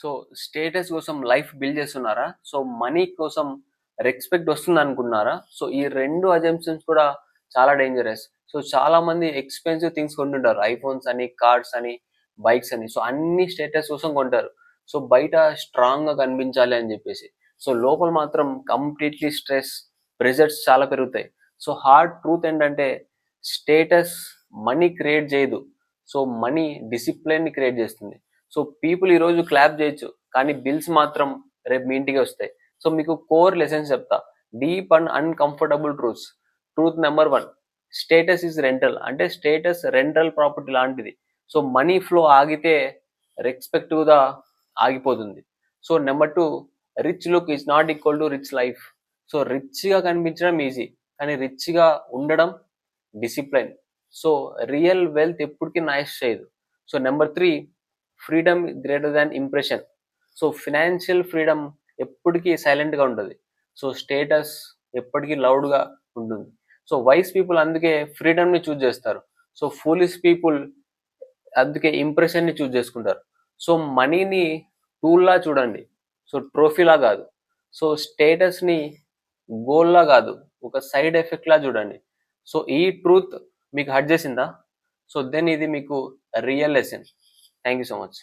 So status కోసం life build చేస్తున్నారా? So money కోసం రెస్పెక్ట్ వస్తుంది అనుకున్నారా? సో ఈ రెండు అజంప్షన్స్ కూడా చాలా డేంజరస్. సో చాలా మంది ఎక్స్‌పెన్సివ్ థింగ్స్ కొంటుంటారు. ఐఫోన్స్ అని, కార్స్ అని, బైక్స్ అని. సో అన్ని స్టేటస్ కోసం కొంటారు. సో బయట స్ట్రాంగ్‌గా కనిపించాలి అని చెప్పేసి. సో లోపల మాత్రం కంప్లీట్‌లీ స్ట్రెస్, ప్రెషర్స్ చాలా పెరుగుతాయి. సో హార్డ్ ట్రూత్ ఏంటంటే స్టేటస్ మనీ క్రియేట్ చేయదు. సో మనీ డిసిప్లిన్‌ని క్రియేట్ చేస్తుంది. సో పీపుల్ ఈరోజు క్లాప్ చేయొచ్చు. కానీ బిల్స్ మాత్రం రేపు మీ ఇంటికే వస్తాయి. సో మీకు కోర్ లెసన్స్ చెప్తా. Deep and uncomfortable truths. Truth number 1, status is rental. అంటే స్టేటస్ రెంటల్ ప్రాపర్టీ లాంటిది. సో మనీ ఫ్లో ఆగితే రెస్పెక్ట్ కూడా ఆగిపోతుంది. So number 2, rich look is not equal to rich life. So రిచ్‌గా కనిపించడం ఈజీ. కానీ రిచ్‌గా ఉండడం డిసిప్లిన్. సో రియల్ వెల్త్ ఎప్పటికీ నాయిస్ చేయదు. So number 3, freedom greater than impression. So financial freedom ఎప్పటికీ సైలెంట్‌గా ఉంటది. సో స్టేటస్ ఎప్పటికీ లౌడ్‌గా ఉంటుంది. సో వైస్ పీపుల్ అందుకే ఫ్రీడమ్‌ని చూజ్ చేస్తారు. సో ఫూలిష్ పీపుల్ అందుకే ఇంప్రెషన్‌ని చూజ్ చేసుకుంటారు. సో మనీని టూల్‌లా చూడండి. సో ట్రోఫీలా కాదు. సో స్టేటస్‌ని గోల్‌లా కాదు. ఒక సైడ్ ఎఫెక్ట్‌లా చూడండి. సో ఈ ట్రూత్ మీకు హర్ట్ చేసిందా? సో దెన్ ఇది మీకు real lesson. Thank you so much.